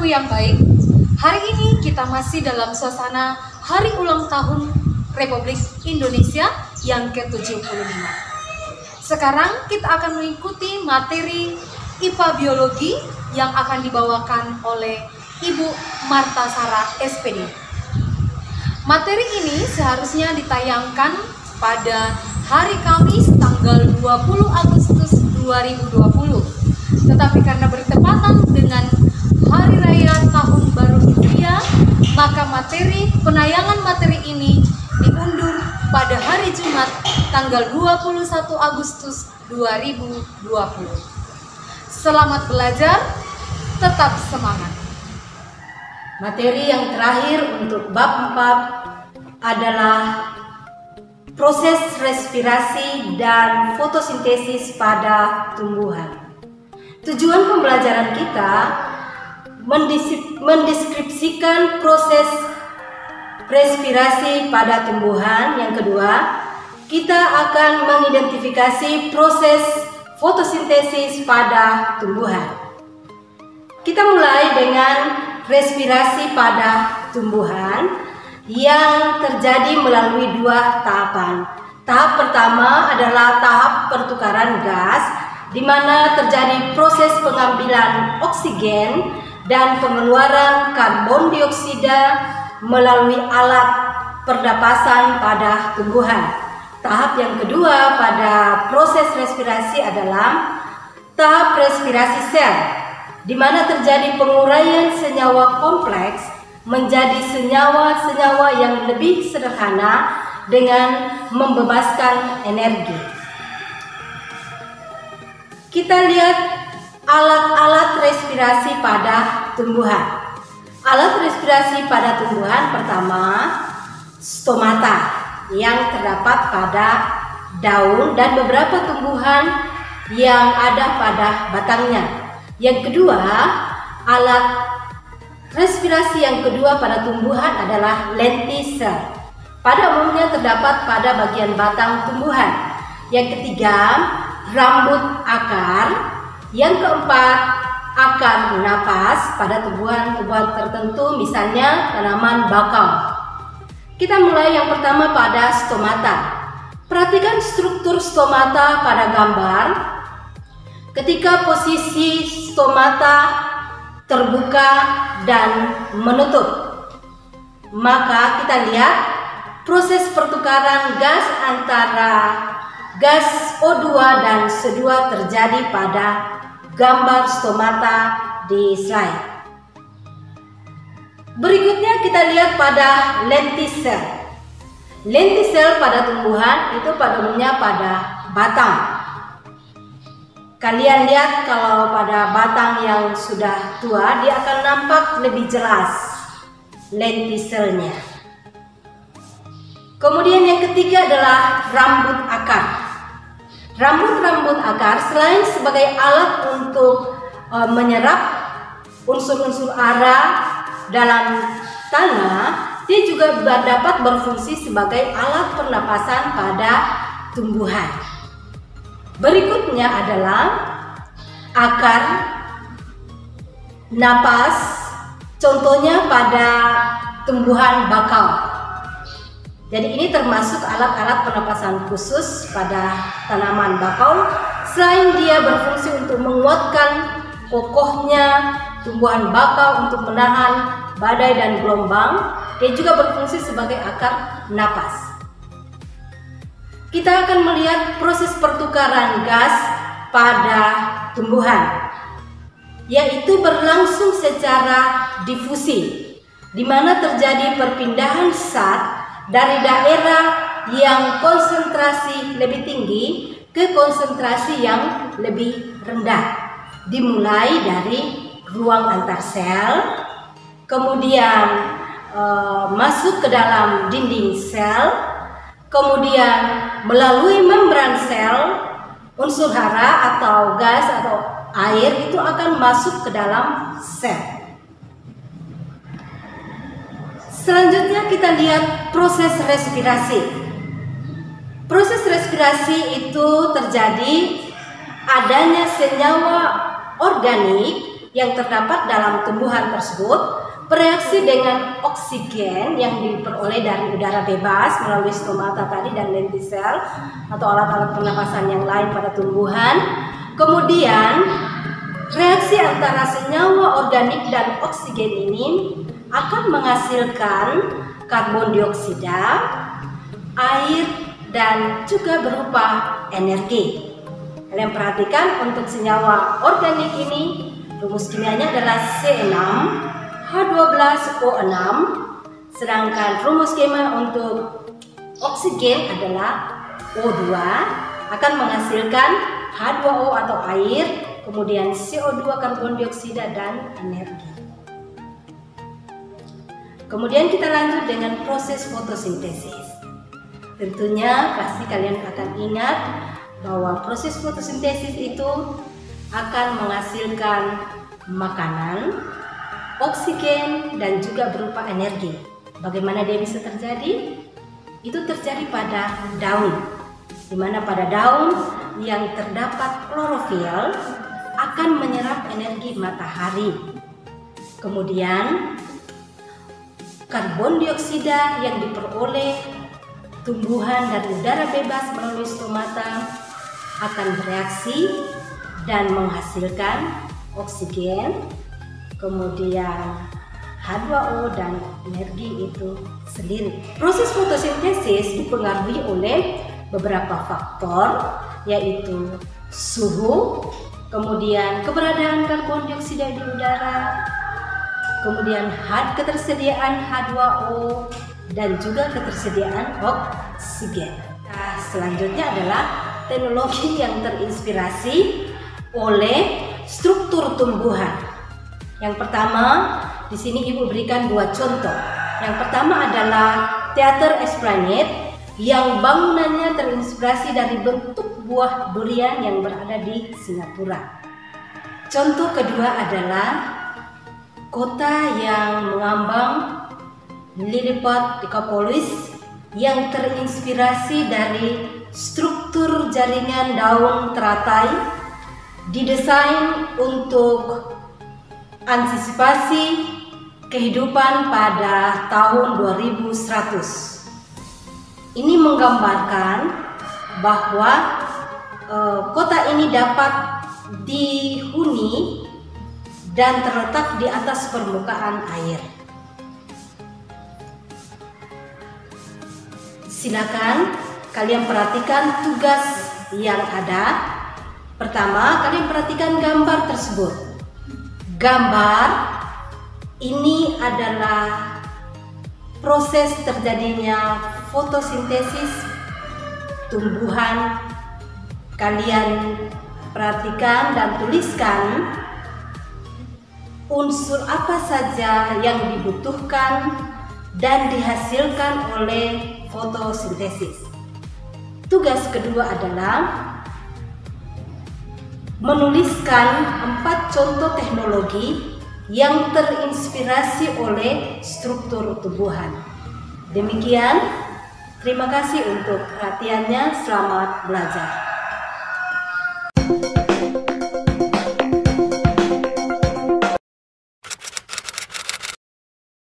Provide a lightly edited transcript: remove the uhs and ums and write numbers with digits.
yang baik, hari ini kita masih dalam suasana Hari Ulang Tahun Republik Indonesia yang ke-75. Sekarang kita akan mengikuti materi IPA Biologi yang akan dibawakan oleh Ibu Marta Sarah SPD. Materi ini seharusnya ditayangkan pada hari Kamis tanggal 20 Agustus 2020. Tetapi karena bertepatan dengan Hari Raya Tahun Baru Hijriah, maka penayangan materi ini diundur pada hari Jumat tanggal 21 Agustus 2020. Selamat belajar, tetap semangat. Materi yang terakhir untuk bab 4 adalah proses respirasi dan fotosintesis pada tumbuhan. Tujuan pembelajaran kita mendeskripsikan proses respirasi pada tumbuhan. Yang kedua, kita akan mengidentifikasi proses fotosintesis pada tumbuhan. Kita mulai dengan respirasi pada tumbuhan yang terjadi melalui dua tahapan. Tahap pertama adalah tahap pertukaran gas, di mana terjadi proses pengambilan oksigen dan pengeluaran karbon dioksida melalui alat pernapasan pada tumbuhan. Tahap yang kedua pada proses respirasi adalah tahap respirasi sel, di mana terjadi penguraian senyawa kompleks menjadi senyawa-senyawa yang lebih sederhana dengan membebaskan energi. Kita lihat alat-alat respirasi pada tumbuhan. Alat respirasi pada tumbuhan pertama, stomata yang terdapat pada daun dan beberapa tumbuhan yang ada pada batangnya. Yang kedua, alat respirasi yang kedua pada tumbuhan adalah lentisel. Pada umumnya terdapat pada bagian batang tumbuhan. Yang ketiga, rambut akar. Yang keempat, akar napas pada tumbuhan-tumbuhan tertentu, misalnya tanaman bakau. Kita mulai yang pertama pada stomata. Perhatikan struktur stomata pada gambar. Ketika posisi stomata terbuka dan menutup, maka kita lihat proses pertukaran gas antara gas O2 dan CO2 terjadi pada gambar stomata di slide. Berikutnya kita lihat pada lentisel. Lentisel pada tumbuhan itu pada umumnya pada batang. Kalian lihat kalau pada batang yang sudah tua, dia akan nampak lebih jelas lentiselnya. Kemudian yang ketiga adalah rambut akar. Rambut-rambut akar selain sebagai alat untuk menyerap unsur-unsur hara dalam tanah, dia juga dapat berfungsi sebagai alat pernapasan pada tumbuhan. Berikutnya adalah akar napas, contohnya pada tumbuhan bakau. Jadi ini termasuk alat-alat pernapasan khusus pada tanaman bakau. Selain dia berfungsi untuk menguatkan kokohnya tumbuhan bakau untuk menahan badai dan gelombang, dia juga berfungsi sebagai akar napas. Kita akan melihat proses pertukaran gas pada tumbuhan, yaitu berlangsung secara difusi, di mana terjadi perpindahan zat dari daerah yang konsentrasi lebih tinggi ke konsentrasi yang lebih rendah. Dimulai dari ruang antar sel, kemudian masuk ke dalam dinding sel, kemudian melalui membran sel, unsur hara atau gas atau air itu akan masuk ke dalam sel. Selanjutnya kita lihat proses respirasi. Proses respirasi itu terjadi adanya senyawa organik yang terdapat dalam tumbuhan tersebut bereaksi dengan oksigen yang diperoleh dari udara bebas melalui stomata tadi dan lentisel atau alat-alat pernapasan yang lain pada tumbuhan. Kemudian reaksi antara senyawa organik dan oksigen ini akan menghasilkan karbon dioksida, air, dan juga berupa energi. Kalian perhatikan untuk senyawa organik ini rumus kimianya adalah C6H12O6, sedangkan rumus kimia untuk oksigen adalah O2 akan menghasilkan H2O atau air, kemudian CO2 karbon dioksida dan energi. Kemudian kita lanjut dengan proses fotosintesis. Tentunya pasti kalian akan ingat bahwa proses fotosintesis itu akan menghasilkan makanan, oksigen, dan juga berupa energi. Bagaimana dia bisa terjadi? Itu terjadi pada daun, di mana pada daun yang terdapat klorofil akan menyerap energi matahari. Kemudian karbon dioksida yang diperoleh tumbuhan dari udara bebas melalui stomata akan bereaksi dan menghasilkan oksigen, kemudian H2O dan energi itu sendiri. Proses fotosintesis dipengaruhi oleh beberapa faktor, yaitu suhu, kemudian keberadaan karbon dioksida di udara, kemudian ketersediaan H2O, dan juga ketersediaan oksigen. Nah, selanjutnya adalah teknologi yang terinspirasi oleh struktur tumbuhan. Yang pertama, di sini Ibu berikan dua contoh. Yang pertama adalah Teater Esplanade yang bangunannya terinspirasi dari bentuk buah durian yang berada di Singapura. Contoh kedua adalah kota yang mengambang Lilliput Decapolis yang terinspirasi dari struktur jaringan daun teratai didesain untuk antisipasi kehidupan pada tahun 2100. Ini menggambarkan bahwa kota ini dapat dihuni dan terletak di atas permukaan air. Silakan kalian perhatikan tugas yang ada. Pertama, kalian perhatikan gambar tersebut. Gambar ini adalah proses terjadinya fotosintesis tumbuhan. Kalian perhatikan dan tuliskan unsur apa saja yang dibutuhkan dan dihasilkan oleh fotosintesis. Tugas kedua adalah menuliskan 4 contoh teknologi yang terinspirasi oleh struktur tumbuhan. Demikian, terima kasih untuk perhatiannya. Selamat belajar.